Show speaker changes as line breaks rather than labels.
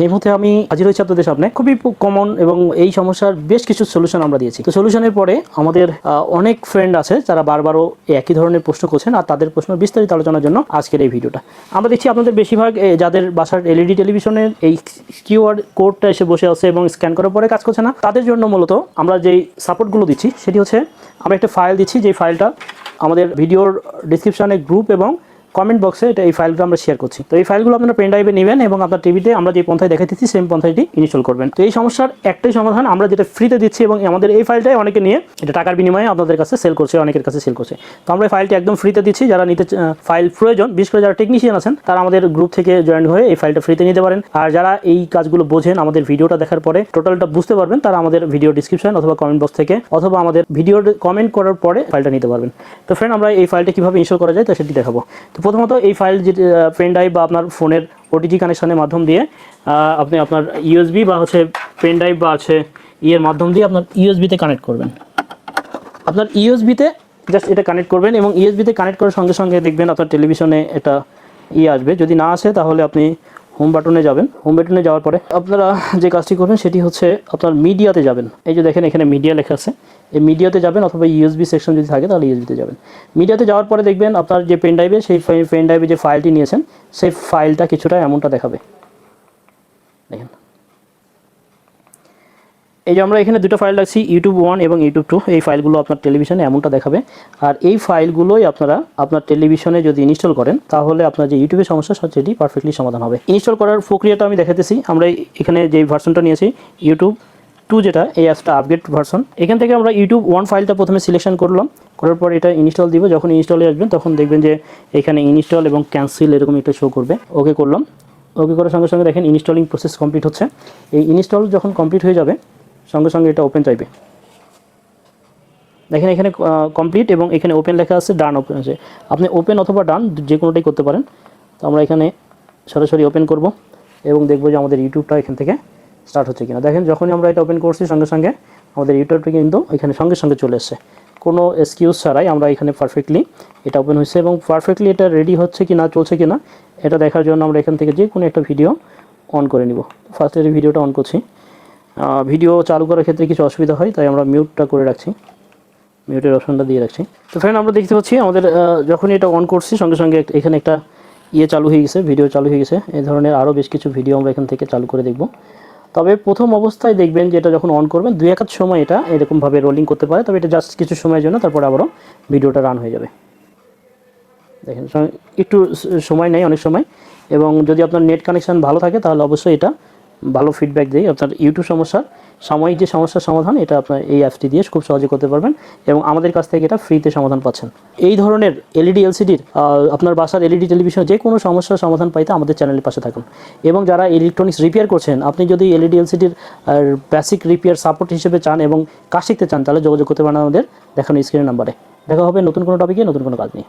এই মুহূর্তে আমি হাজির হয়েছি আপনাদের সামনে খুবই কমন এবং এই সমস্যার বেশ কিছু সলিউশন আমরা দিয়েছি। তো সলিউশনের পরে আমাদের অনেক ফ্রেন্ড আছে যারা বারবারও একই ধরনের প্রশ্ন করছেন, আর তাদের প্রশ্ন বিস্তারিত আলোচনার জন্য আজকের এই ভিডিওটা। আমরা দেখছি আপনাদের বেশিরভাগ যাদের বাসার এলইডি টেলিভিশনের এই কিউআর কোডটা এসে বসে আছে এবং স্ক্যান করার পরে কাজ করছে না, তাদের জন্য মূলত আমরা যেই সাপোর্টগুলো দিচ্ছি সেটি হচ্ছে আমরা একটা ফাইল দিচ্ছি, যে ফাইলটা আমাদের ভিডিওর ডিসক্রিপশনে গ্রুপ এবং কমেন্ট বক্সে এই ফাইলগুলো আমরা শেয়ার করছি। তো এই ফাইলগুলো আপনারা পেন ড্রাইভে নেবেন এবং আপনার টিভিতে আমরা যে পন্থায় দেখাইতেছি সেম পন্থাটি ইনস্টল করবেন। তো এই সমস্যার একটাই সমাধান, আমরা যেটা ফ্রিতে দিচ্ছি এবং আমাদের এই ফাইলটাই অনেকে নিয়ে এটা টাকার বিনিময়ে আপনাদের কাছে সেল করছে, অনেকের কাছে সেল করছে। তো আমরা এই ফাইলটি একদম ফ্রিতে দিচ্ছি। যারা নিতে ফাইল প্রয়োজন, বিশেষ করে যারা টেকনিশিয়ান আছেন, তারা আমাদের গ্রুপ থেকে জয়েন হয়ে এই ফাইলটা ফ্রিতে নিতে পারেন। আর যারা এই কাজগুলো বোঝেন, আমাদের ভিডিওটা দেখার পরে টোটালটা বুঝতে পারবেন, তারা আমাদের ভিডিও ডিসক্রিপশন অথবা কমেন্ট বক্স থেকে অথবা আমাদের ভিডিওর কমেন্ট করার পরে ফাইলটা নিতে পারবেন। তো ফ্রেন্ড, আমরা এই ফাইলটা কীভাবে ইনস্টল করা যায় তা সেটি দেখাবো। তো প্রথমত এই ফাইল যে পেন ড্রাইভ বা আপনার ফোনের ওটিজি কানেকশনের মাধ্যম দিয়ে আপনি আপনার ইউএসবি বা হচ্ছে পেন ড্রাইভ বা হচ্ছে ইয়ের মাধ্যম দিয়ে আপনার ইউএসবিতে কানেক্ট করবেন। আপনার ইউএসবিতে জাস্ট এটা কানেক্ট করবেন এবং ইউএসবিতে কানেক্ট করার সঙ্গে সঙ্গে দেখবেন আপনার টেলিভিশনে এটা আসবে। যদি না আসে তাহলে আপনি হোম বাটনে যাবেন। হোম বাটনে যাওয়ার পরে আপনারা যে কাজটি করবেন সেটি হচ্ছে আপনার মিডিয়াতে যাবেন। এই যে দেখেন এখানে মিডিয়া লেখা আছে, এই মিডিয়াতে যাবেন অথবা ইউএসবি সেকশন যদি থাকে তাহলে ইউএসবিতে যাবেন। মিডিয়াতে যাওয়ার পরে দেখবেন আপনার যে পেন ড্রাইভে, সেই পেন ড্রাইভে যে ফাইলটি নিয়েছেন সেই ফাইলটা কিছুটা এমনটা দেখাবে। দেখেন এই যে আমরা এখানে দুটো ফাইল রাখছি, ইউটিউব 1 এবং ইউটিউব 2। এই ফাইলগুলো আপনার টেলিভিশনে এমনটা দেখাবে। আর এই ফাইলগুলোই আপনারা আপনার টেলিভিশনে যদি ইনস্টল করেন তাহলে আপনার যে ইউটিউবের সমস্যা সেটি পারফেক্টলি সমাধান হবে। ইনস্টল করার প্রক্রিয়াটা আমি দেখাতেছি। আমরা এখানে যে ভার্সনটা নিয়েছি ইউটিউব 2, যেটা এই অ্যাপসটা আপগ্রেড ভার্সন। এখান থেকে আমরা ইউটিউব 1 ফাইলটা প্রথমে সিলেকশন করলাম, করার পর এটা ইনস্টল দিব। যখন ইনস্টলে আসবেন তখন দেখবেন যে এখানে ইনস্টল এবং ক্যান্সেল এরকম একটা শো করবে। ওকে করলাম। ওকে করার সঙ্গে সঙ্গে দেখেন ইনস্টলিং প্রসেস কমপ্লিট হচ্ছে। এই ইনস্টল যখন কমপ্লিট হয়ে যাবে সঙ্গে সঙ্গে এটা ওপেন চাইবে। দেখেন এখানে কমপ্লিট এবং এখানে ওপেন লেখা আছে, ডান ওপেন আছে। আপনি ওপেন অথবা ডান যে কোনোটাই করতে পারেন। তো আমরা এখানে সরাসরি ওপেন করব এবং দেখব যে আমাদের ইউটিউবটা এখান থেকে স্টার্ট হচ্ছে কিনা। দেখেন যখনই আমরা এটা ওপেন করছি সঙ্গে সঙ্গে আমাদের ইউটিউবটা কিন্তু এখানে সঙ্গে সঙ্গে চলে এসছে, কোনো এক্সকিউজ ছাড়াই। আমরা এখানে পারফেক্টলি এটা ওপেন হয়েছে এবং পারফেক্টলি এটা রেডি হচ্ছে কি না, চলছে কি না এটা দেখার জন্য আমরা এখান থেকে যে কোনো একটা ভিডিও অন করে নিব। ফার্স্টে এই ভিডিওটা অন করছি। ভিডিও চালু করার ক্ষেত্রে কিছু অসুবিধা হয় তাই আমরা মিউটটা করে রাখছি, মিউটের অপশনটা দিয়ে রাখছি। তো ফ্রেন্ড, আমরা দেখতে পাচ্ছি আমাদের যখন এটা অন করছি সঙ্গে সঙ্গে এখানে একটা চালু হয়ে গেছে, ভিডিও চালু হয়ে গেছে। এই ধরনের আরও বেশ কিছু ভিডিও আমরা এখান থেকে চালু করে দেখব। তবে প্রথম অবস্থায় দেখবেন যে এটা যখন অন করবেন 2-1 সময় এটা এরকমভাবে রোলিং করতে পারে, তবে এটা জাস্ট কিছু সময়ের জন্য, তারপর আবারও ভিডিওটা রান হয়ে যাবে। দেখেন একটু সময় নেই অনেক সময়, এবং যদি আপনার নেট কানেকশান ভালো থাকে তাহলে অবশ্যই এটা ভালো ফিডব্যাক দেয়। আপনার ইউটিউব সমস্যার সাময়িক যে সমস্যার সমাধান এটা আপনার এই অ্যাপটি দিয়ে খুব সহজে করতে পারবেন এবং আমাদের কাছ থেকে এটা ফ্রিতে সমাধান পাচ্ছেন। এই ধরনের এলইডি এলসিডির আপনার বাসার এলইডি টেলিভিশনে যে কোনো সমস্যার সমাধান পাইতে আমাদের চ্যানেলের পাশে থাকুন। এবং যারা ইলেকট্রনিক্স রিপেয়ার করছেন, আপনি যদি এলইডি এলসিডির বেসিক রিপেয়ার সাপোর্ট হিসেবে চান এবং কাজ শিখতে চান তাহলে যোগাযোগ করতে পারেন আমাদের দেখানো স্ক্রিনের নাম্বারে। দেখা হবে নতুন কোনো টপিকে নতুন কোনো কাজ নিয়ে।